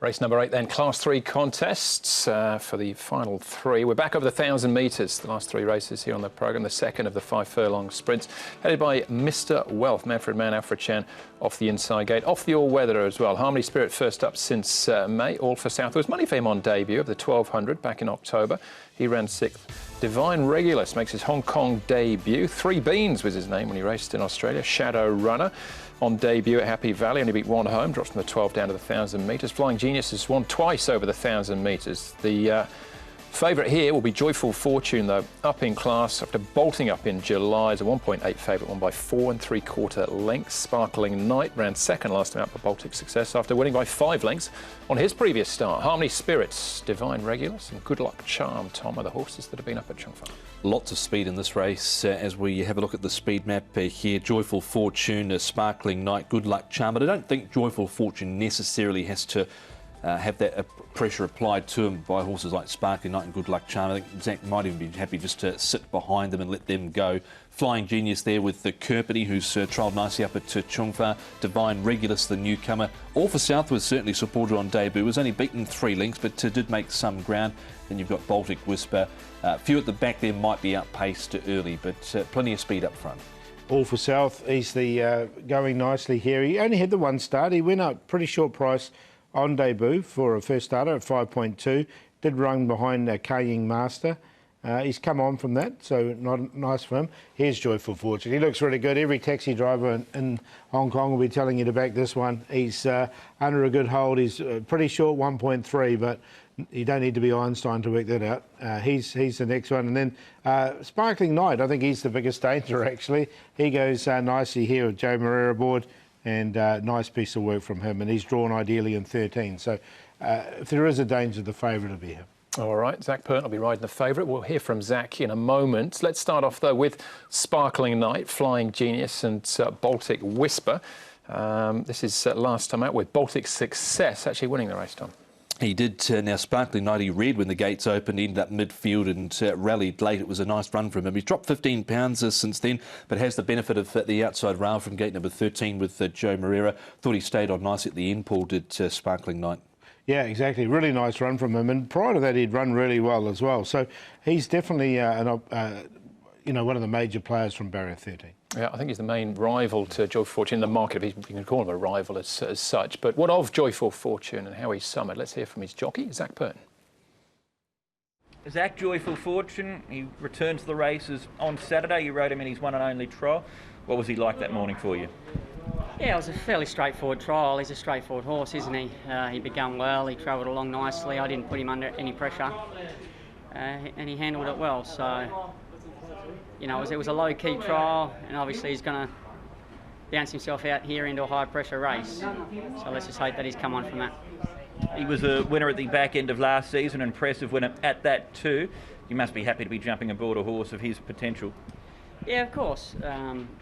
Race number 8 then, Class 3 contests for the final 3. We're back over the 1,000 metres, the last 3 races here on the programme, the second of the 5 furlong sprints, headed by Mr. Wealth, Manfred Mann, Alfred Chan off the inside gate, off the all-weather as well. Harmony Spirit first up since May, all for South. There was money for him on debut of the 1200 back in October. He ran 6th. Divine Regulus makes his Hong Kong debut. 3 Beans was his name when he raced in Australia. Shadow Runner on debut at Happy Valley, only beat 1 home, drops from the 12 down to the 1,000 metres. Flying Genius has won twice over the 1,000 metres. The favourite here will be Joyful Fortune, though, up in class after bolting up in July as a 1.8 favourite, won by 4 3/4 lengths. Sparkling Night ran second last time out for Baltic Success after winning by 5 lengths on his previous start. Harmony Spirits, Divine Regulus and Good Luck Charm, Tom, are the horses that have been up at Chung Fa. Lots of speed in this race as we have a look at the speed map here. Joyful Fortune, Sparkling Night, Good Luck Charm. But I don't think Joyful Fortune necessarily has to have that pressure applied to him by horses like Sparkling Night and Good Luck Charm. I think Zach might even be happy just to sit behind them and let them go. Flying Genius there with the Kerpity, who's trialled nicely up at Chung Fa. Divine Regulus, the newcomer. All for South was certainly supported on debut. Was only beaten 3 lengths, but did make some ground. Then you've got Baltic Whisper. A few at the back there might be outpaced early, but plenty of speed up front. All for South, he's the going nicely here. He only had the 1 start. He went up pretty short price on debut for a first starter at 5.2. Did run behind Kaying Master. He's come on from that, so nice for him. Here's Joyful Fortune. He looks really good. Every taxi driver in Hong Kong will be telling you to back this one. He's under a good hold. He's pretty short, 1.3, but you don't need to be Einstein to work that out. He's the next one. And then Sparkling Night, I think he's the biggest danger, actually. He goes nicely here with Joe Moreira aboard, and nice piece of work from him. And he's drawn ideally in 13. So if there is a danger, the favourite will be him. All right, Zach Pert will be riding the favourite. We'll hear from Zach in a moment. Let's start off, though, with Sparkling Night, Flying Genius and Baltic Whisper. This is last time out with Baltic Success actually winning the race, Tom. He did. Now, Sparkling Night, he read when the gates opened, ended up midfield and rallied late. It was a nice run from him. He's dropped 15 pounds since then, but has the benefit of the outside rail from gate number 13 with Joe Moreira. Thought he stayed on nice at the end, Paul, did Sparkling Night. Yeah, exactly. Really nice run from him. And prior to that, he'd run really well as well. So he's definitely one of the major players from barrier 13. Yeah, I think he's the main rival to Joyful Fortune in the market. You can call him a rival as such. But what of Joyful Fortune and how he's summoned? Let's hear from his jockey, Zach Pert. Zach, Joyful Fortune, he returned to the races on Saturday. You rode him in his one and only trial. What was he like that morning for you? Yeah, it was a fairly straightforward trial. He's a straightforward horse, isn't he? He began well, he travelled along nicely. I didn't put him under any pressure, and he handled it well. So, you know, it was a low-key trial, and obviously he's going to bounce himself out here into a high-pressure race. So let's just hope that he's come on from that. He was a winner at the back end of last season, an impressive winner at that too. You must be happy to be jumping aboard a horse of his potential. Yeah, of course.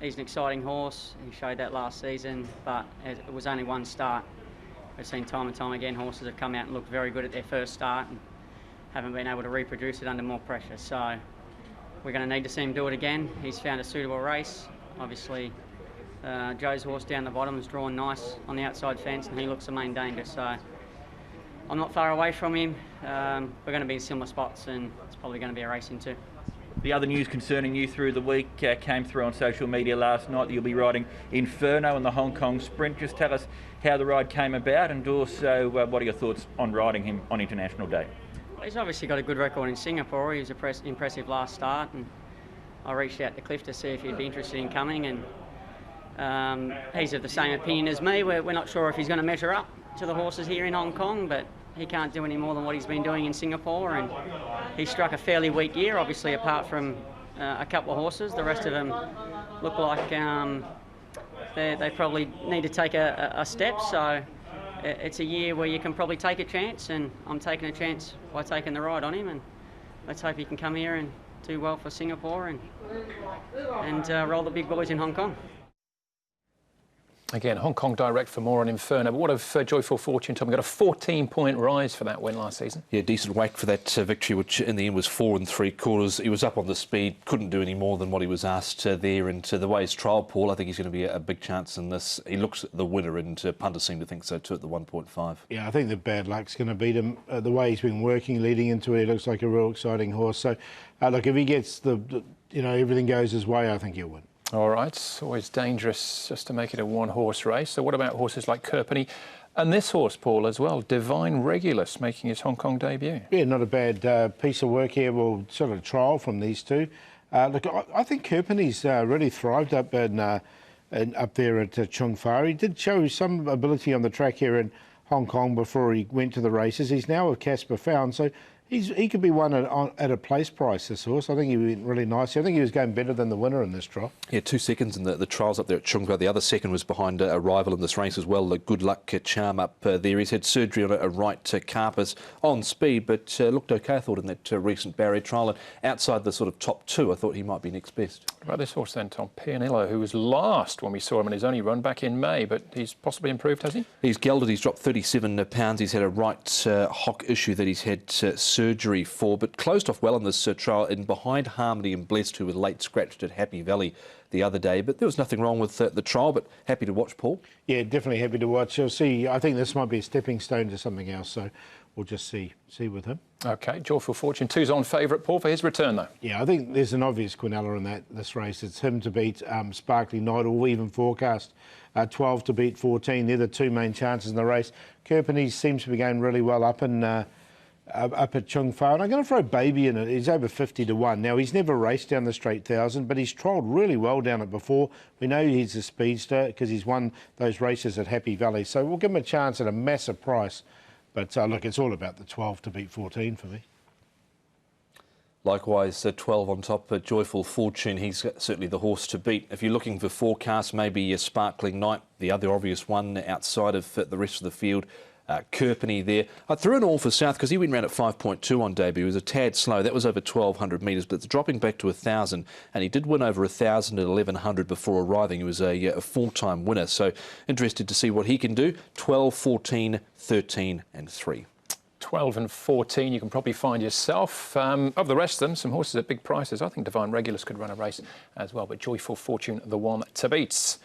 He's an exciting horse. He showed that last season, but it was only 1 start. We've seen time and time again horses have come out and looked very good at their first start and haven't been able to reproduce it under more pressure. So we're going to need to see him do it again. He's found a suitable race. Obviously, Joe's horse down the bottom is drawn nice on the outside fence, and he looks the main danger. So I'm not far away from him. We're going to be in similar spots, and it's probably going to be a race in 2. The other news concerning you through the week came through on social media last night that you'll be riding Inferno in the Hong Kong Sprint. Just tell us how the ride came about, and also what are your thoughts on riding him on International Day? Well, he's obviously got a good record in Singapore. He was an impressive last start, and I reached out to Cliff to see if he'd be interested in coming, and he's of the same opinion as me. We're not sure if he's going to measure up to the horses here in Hong Kong, but he can't do any more than what he's been doing in Singapore, and he struck a fairly weak year, obviously, apart from a couple of horses. The rest of them look like they probably need to take a step, so it's a year where you can probably take a chance, and I'm taking a chance by taking the ride on him, and let's hope he can come here and do well for Singapore and roll the big boys in Hong Kong. Again, Hong Kong direct for more on Inferno. But what of Joyful Fortune, Tom? We got a 14-point rise for that win last season. Yeah, decent whack for that victory, which in the end was 4 3/4. He was up on the speed, couldn't do any more than what he was asked there. And the way his trial, Paul, I think he's going to be a big chance in this. He looks the winner, and punters seem to think so too at the 1.5. Yeah, I think the bad luck's going to beat him. The way he's been working leading into it, he looks like a real exciting horse. So, look, if he gets everything goes his way, I think he'll win. All right, it's always dangerous just to make it a one-horse race. So what about horses like Kerpenny and this horse, Paul, as well? Divine Regulus making his Hong Kong debut. Yeah, not a bad piece of work here. We'll sort of trial from these two. Look, I think Kerpenny's really thrived up up there at Chung Fa. He did show some ability on the track here in Hong Kong before he went to the races. He's now with Casper Found, so he could be one at a place price, this horse. I think he went really nicely. I think he was going better than the winner in this trial. Yeah, 2 seconds in the trials up there at Chung Fa. The other second was behind a rival in this race as well, the Good Luck Charm up there. He's had surgery on a right carpus on speed, but looked okay, I thought, in that recent barrier trial. And outside the sort of top 2, I thought he might be next best. What about this horse then, Tom? Pianillo, who was last when we saw him in his only run back in May, but he's possibly improved, has he? He's gelded, he's dropped 37 pounds. He's had a right hock issue that he's had surgery for, but closed off well in this trial in behind Harmony and Blessed, who was late scratched at Happy Valley the other day. But there was nothing wrong with the trial, but happy to watch, Paul. Yeah, definitely happy to watch. You'll see, I think this might be a stepping stone to something else, so we'll just see with him. OK, Joyful Fortune, 2's on favourite, Paul, for his return, though. Yeah, I think there's an obvious Quinella in this race. It's him to beat Sparkling Night, or even forecast 12 to beat 14. They're the 2 main chances in the race. Kerpenny seems to be going really well up at Chung Fa, and I'm going to throw Baby in it. He's over 50 to 1. Now, he's never raced down the straight 1,000, but he's trialled really well down it before. We know he's a speedster because he's won those races at Happy Valley. So we'll give him a chance at a massive price. But look, it's all about the 12 to beat 14 for me. Likewise, 12 on top, Joyful Fortune. He's certainly the horse to beat. If you're looking for forecasts, maybe a Sparkling Night, the other obvious one outside of the rest of the field. Kerpenny there. I threw an all for South because he went round at 5.2 on debut. He was a tad slow. That was over 1,200 metres, but it's dropping back to 1,000. And he did win over 1,000 at 1,100 before arriving. He was a 4-time winner. So interested to see what he can do. 12, 14, 13 and 3. 12 and 14 you can probably find yourself. Of the rest of them, some horses at big prices. I think Divine Regulus could run a race as well, but Joyful Fortune, the one to beat.